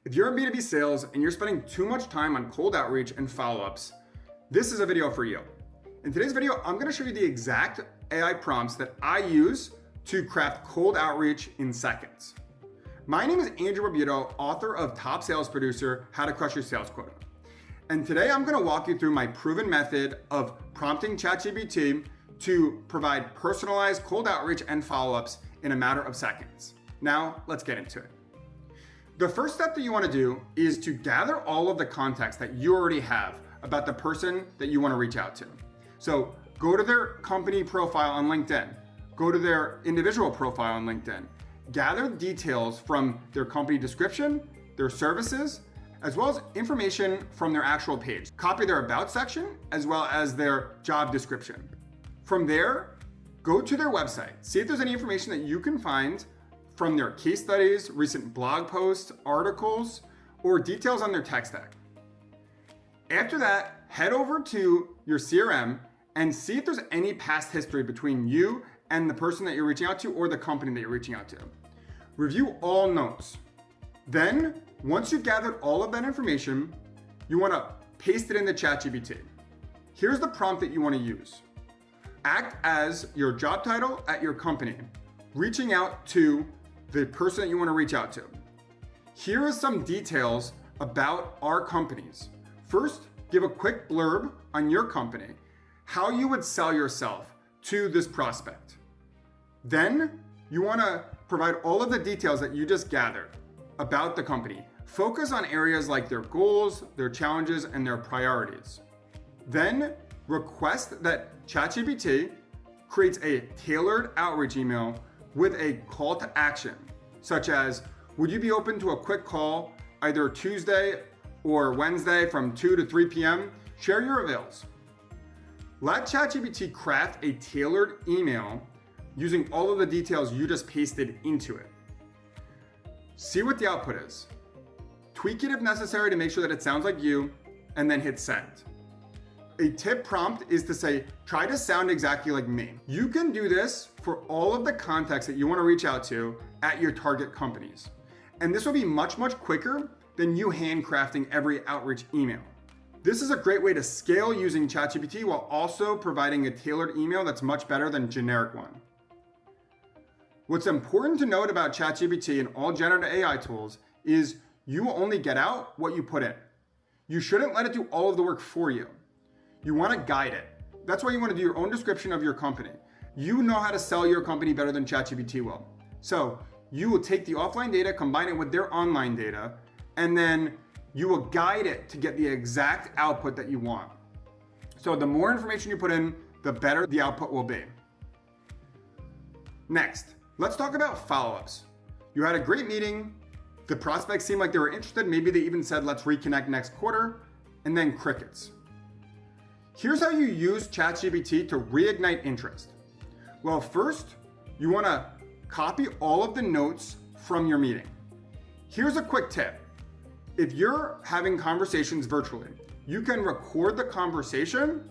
If you're in B2B sales and you're spending too much time on cold outreach and follow-ups, this is a video for you. In today's video, I'm going to show you the exact AI prompts that I use to craft cold outreach in seconds. My name is Andrew Barbuto, author of Top Sales Producer, How to Crush Your Sales Quota. And today I'm going to walk you through my proven method of prompting ChatGPT to provide personalized cold outreach and follow-ups in a matter of seconds. Now, let's get into it. The first step that you want to do is to gather all of the context that you already have about the person that you want to reach out to. So go to their company profile on LinkedIn, go to their individual profile on LinkedIn, gather details from their company description, their services, as well as information from their actual page. Copy their about section as well as their job description. From there, go to their website, see if there's any information that you can find from their case studies, recent blog posts, articles, or details on their tech stack. After that, head over to your CRM and see if there's any past history between you and the person that you're reaching out to or the company that you're reaching out to. Review all notes. Then, once you've gathered all of that information, you want to paste it into ChatGPT. Here's the prompt that you want to use. Act as your job title at your company, reaching out to the person that you want to reach out to. Here are some details about our companies. First, give a quick blurb on your company, how you would sell yourself to this prospect. Then, you want to provide all of the details that you just gathered about the company. Focus on areas like their goals, their challenges, and their priorities. Then, request that ChatGPT creates a tailored outreach email with a call to action, such as, would you be open to a quick call either Tuesday or Wednesday from 2 to 3 p.m.? Share your avails. Let ChatGPT craft a tailored email using all of the details you just pasted into it. See what the output is. Tweak it if necessary to make sure that it sounds like you, and then hit send. A tip prompt is to say, try to sound exactly like me. You can do this for all of the contacts that you want to reach out to at your target companies. And this will be much, much quicker than you handcrafting every outreach email. This is a great way to scale using ChatGPT while also providing a tailored email that's much better than generic one. What's important to note about ChatGPT and all generative AI tools is you will only get out what you put in. You shouldn't let it do all of the work for you. You want to guide it. That's why you want to do your own description of your company. You know how to sell your company better than ChatGPT will. So you will take the offline data, combine it with their online data, and then you will guide it to get the exact output that you want. So the more information you put in, the better the output will be. Next, let's talk about follow-ups. You had a great meeting. The prospects seemed like they were interested. Maybe they even said, let's reconnect next quarter, and then crickets. Here's how you use ChatGPT to reignite interest. Well, first, you want to copy all of the notes from your meeting. Here's a quick tip. If you're having conversations virtually, you can record the conversation,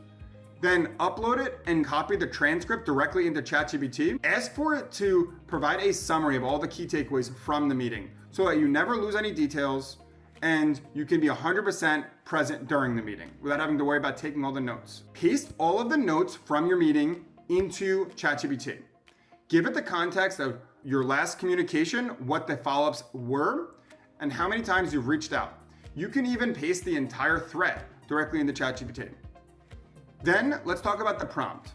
then upload it and copy the transcript directly into ChatGPT. Ask for it to provide a summary of all the key takeaways from the meeting so that you never lose any details and you can be 100% present during the meeting without having to worry about taking all the notes. Paste all of the notes from your meeting into ChatGPT. Give it the context of your last communication, what the follow-ups were, and how many times you've reached out. You can even paste the entire thread directly into ChatGPT. Then let's talk about the prompt.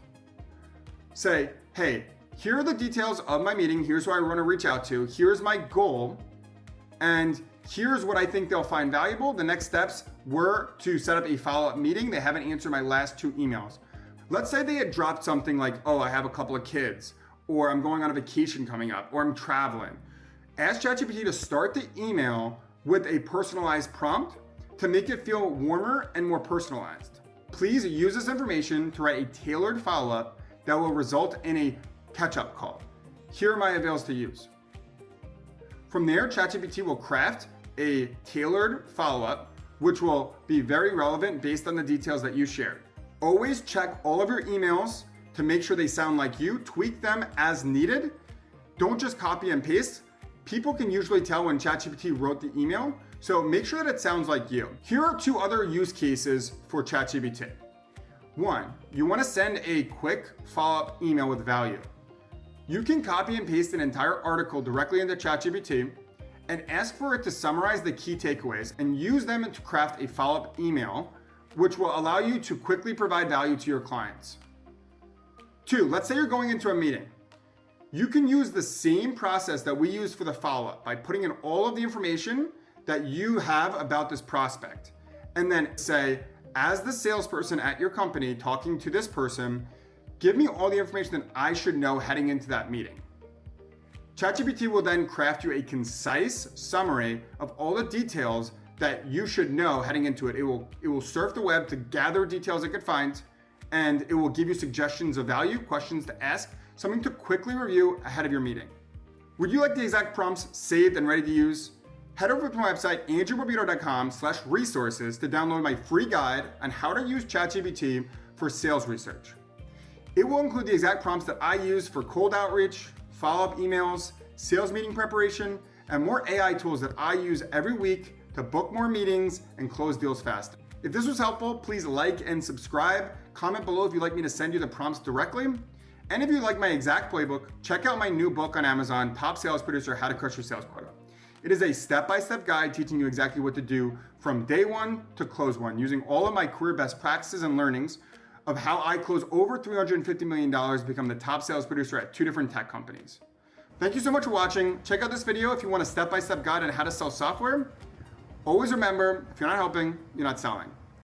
Say, hey, here are the details of my meeting. Here's who I want to reach out to. Here's my goal. And here's what I think they'll find valuable. The next steps were to set up a follow-up meeting. They haven't answered my last 2 emails. Let's say they had dropped something like, oh, I have a couple of kids, or I'm going on a vacation coming up, or I'm traveling. Ask ChatGPT to start the email with a personalized prompt to make it feel warmer and more personalized. Please use this information to write a tailored follow-up that will result in a catch-up call. Here are my avails to use. From there, ChatGPT will craft a tailored follow-up, which will be very relevant based on the details that you shared. Always check all of your emails to make sure they sound like you. Tweak them as needed. Don't just copy and paste. people can usually tell when ChatGPT wrote the email, so make sure that it sounds like you. Here are 2 other use cases for ChatGPT. 1, you want to send a quick follow-up email with value. You can copy and paste an entire article directly into ChatGPT and ask for it to summarize the key takeaways and use them to craft a follow-up email, which will allow you to quickly provide value to your clients. 2, let's say you're going into a meeting. You can use the same process that we use for the follow-up by putting in all of the information that you have about this prospect. And then say, as the salesperson at your company talking to this person, give me all the information that I should know heading into that meeting. ChatGPT will then craft you a concise summary of all the details that you should know heading into it. It will surf the web to gather details it could find, and it will give you suggestions of value, questions to ask, something to quickly review ahead of your meeting. Would you like the exact prompts saved and ready to use? Head over to my website, andrewbarbuto.com/resources to download my free guide on how to use ChatGPT for sales research. It will include the exact prompts that I use for cold outreach, follow-up emails, sales meeting preparation, and more AI tools that I use every week to book more meetings and close deals faster. If this was helpful, please like and subscribe. Comment below if you'd like me to send you the prompts directly. And if you like my exact playbook, check out my new book on Amazon, Top Sales Producer, How to Crush Your Sales Quota. It is a step-by-step guide teaching you exactly what to do from day 1 to close 1, using all of my career best practices and learnings of how I close over $350 million to become the top sales producer at 2 different tech companies. Thank you so much for watching. Check out this video if you want a step-by-step guide on how to sell software. Always remember, if you're not helping, you're not selling.